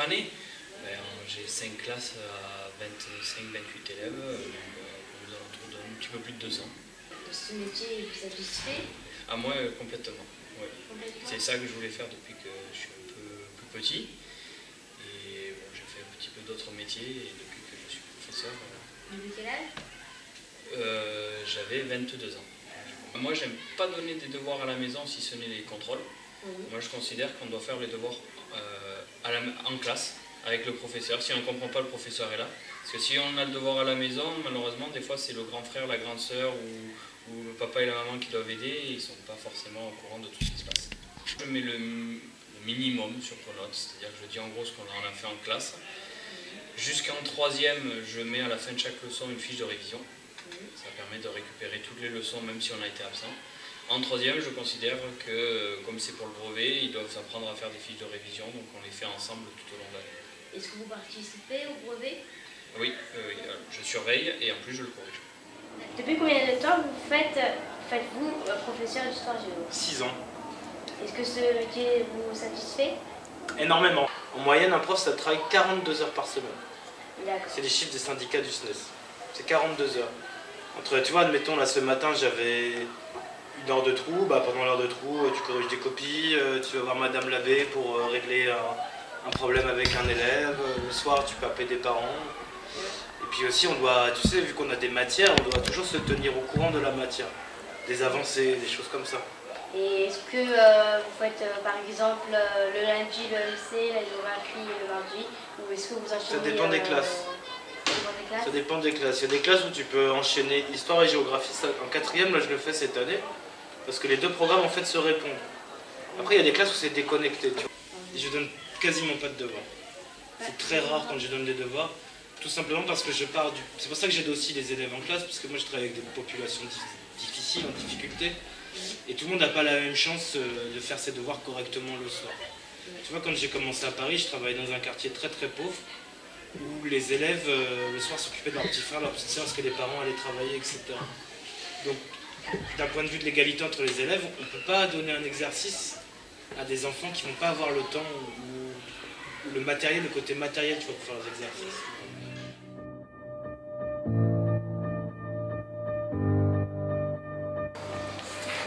année, ben, j'ai 5 classes à 25-28 élèves, aux alentours d'un petit peu plus de 200. Ce métier vous satisfait? À moi, complètement. Ouais. C'est ça que je voulais faire depuis que je suis un peu plus petit. Et bon, j'ai fait un petit peu d'autres métiers et depuis que je suis professeur. Depuis quel âge? J'avais 22 ans. Moi, j'aime pas donner des devoirs à la maison si ce n'est les contrôles. Moi, je considère qu'on doit faire les devoirs en classe avec le professeur. Si on ne comprend pas, le professeur est là. Parce que si on a le devoir à la maison, malheureusement, des fois, c'est le grand frère, la grande sœur ou le papa et la maman qui doivent aider et ils ne sont pas forcément au courant de tout ce qui se passe. Je mets le minimum sur Pronote, c'est-à-dire que je dis en gros ce qu'on en a fait en classe. Jusqu'en troisième, je mets à la fin de chaque leçon une fiche de révision. Ça permet de récupérer toutes les leçons même si on a été absent. En troisième, je considère que, comme c'est pour le brevet, ils doivent apprendre à faire des fiches de révision, donc on les fait ensemble tout au long de l'année. Est-ce que vous participez au brevet? Oui, je surveille et en plus je le corrige. Depuis combien de temps faites-vous professeur d'histoire géo? 6 ans. Est-ce que ce métier vous satisfait? Énormément. En moyenne, un prof, ça travaille 42 heures par semaine. D'accord. C'est les chiffres des syndicats du SNES. C'est 42 heures. Tu vois, admettons, là, ce matin, j'avais une heure de trou. Pendant l'heure de trou, tu corriges des copies, tu vas voir Madame Labbé pour régler un problème avec un élève. Le soir, tu peux appeler des parents. Et puis aussi, on doit, tu sais, vu qu'on a des matières, on doit toujours se tenir au courant de la matière. Des avancées, des choses comme ça. Et est-ce que vous faites par exemple le lundi, le MC, la géographie et le mardi? Ou est-ce que vous enchaînez? Ça dépend des classes. Ça dépend des classes. Il y a des classes où tu peux enchaîner histoire et géographie. En quatrième, là, je le fais cette année. Parce que les deux programmes, en fait, se répondent. Après, il y a des classes où c'est déconnecté. Tu vois. Et je donne quasiment pas de devoirs. C'est très rare quand je donne des devoirs. Tout simplement parce que je pars du... C'est pour ça que j'aide aussi les élèves en classe. Parce que moi, je travaille avec des populations difficiles, en difficulté. Et tout le monde n'a pas la même chance de faire ses devoirs correctement le soir. Tu vois, quand j'ai commencé à Paris, je travaillais dans un quartier très très pauvre. Où les élèves, le soir, s'occupaient de leurs petits frères, leurs petites sœurs, parce que les parents allaient travailler, etc. Donc, d'un point de vue de l'égalité entre les élèves, on ne peut pas donner un exercice à des enfants qui ne vont pas avoir le temps ou le matériel, le côté matériel, tu vois, pour faire les exercices.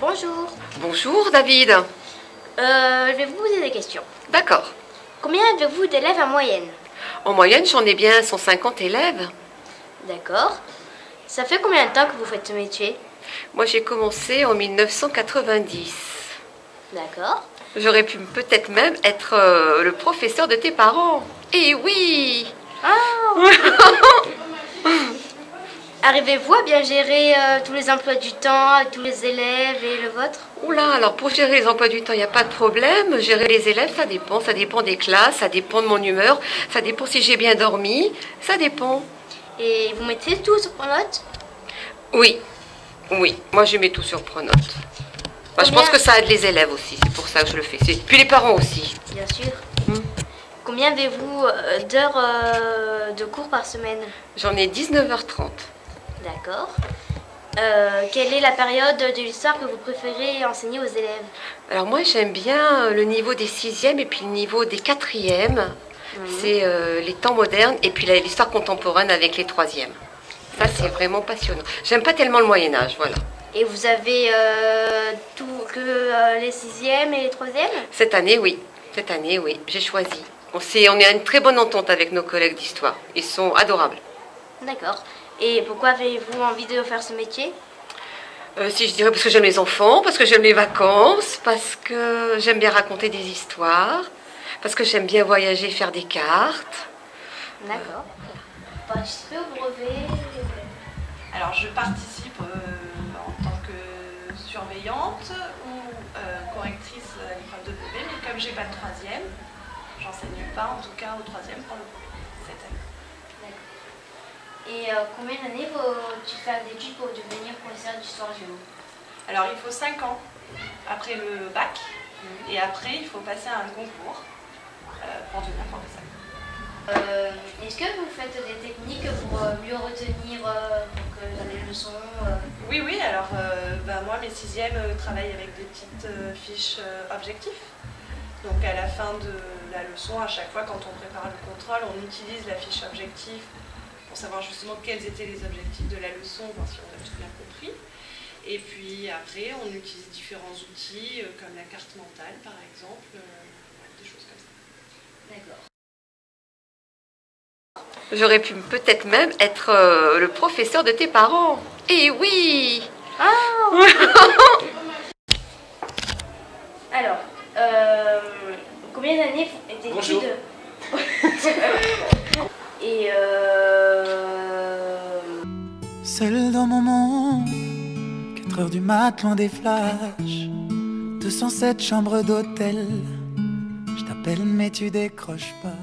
Bonjour. Bonjour David. Je vais vous poser des questions. D'accord. Combien avez-vous d'élèves en moyenne? En moyenne, j'en ai bien 150 élèves. D'accord. Ça fait combien de temps que vous faites ce métier? Moi, j'ai commencé en 1990. D'accord. J'aurais pu peut-être même être le professeur de tes parents. Eh oui! Ah. Arrivez-vous à bien gérer tous les emplois du temps, tous les élèves et le vôtre? Oula, alors pour gérer les emplois du temps, il n'y a pas de problème. Gérer les élèves, ça dépend des classes, ça dépend de mon humeur, ça dépend si j'ai bien dormi, ça dépend. Et vous mettez tout sur Pronote? Oui, oui, moi je mets tout sur Pronote. Je pense que ça aide les élèves aussi, c'est pour ça que je le fais. Puis les parents aussi. Bien sûr. Combien avez-vous d'heures de cours par semaine? J'en ai 19h30. D'accord. Quelle est la période de l'histoire que vous préférez enseigner aux élèves? Alors moi j'aime bien le niveau des 6e et puis le niveau des 4e. C'est les temps modernes et puis l'histoire contemporaine avec les 3e. Ça c'est vraiment passionnant. J'aime pas tellement le Moyen-Âge, voilà. Et vous avez que les 6e et les 3e? Cette année oui, j'ai choisi. On est à une très bonne entente avec nos collègues d'histoire. Ils sont adorables. D'accord. Et pourquoi avez-vous envie de faire ce métier? Si je dirais parce que j'aime les enfants, parce que j'aime les vacances, parce que j'aime bien raconter des histoires, parce que j'aime bien voyager, faire des cartes. D'accord. Vous participez au brevet? Alors je participe en tant que surveillante ou correctrice à l'épreuve de brevet, mais comme j'ai pas de 3e, j'enseigne pas en tout cas au 3e pour le brevet cette année. Et combien d'années faut-tu faire d'études pour devenir professeur d'histoire géo? Alors il faut 5 ans après le bac et après il faut passer à un concours pour devenir professeur. Est-ce que vous faites des techniques pour mieux retenir dans les leçons? Oui, alors moi mes 6e travaillent avec des petites fiches objectifs. Donc à la fin de la leçon, à chaque fois quand on prépare le contrôle, on utilise la fiche objectif pour savoir justement quels étaient les objectifs de la leçon, voir si on a tout bien compris. Et puis après, on utilise différents outils comme la carte mentale par exemple, des choses comme ça. D'accord. J'aurais pu peut-être même être le professeur de tes parents. Eh oui! Ah. Alors, combien d'années étaient-tu Bonjour. Et Seul dans mon monde, 4 heures du mat, loin des flashs, 207 chambres d'hôtel. Je t'appelle mais tu décroches pas.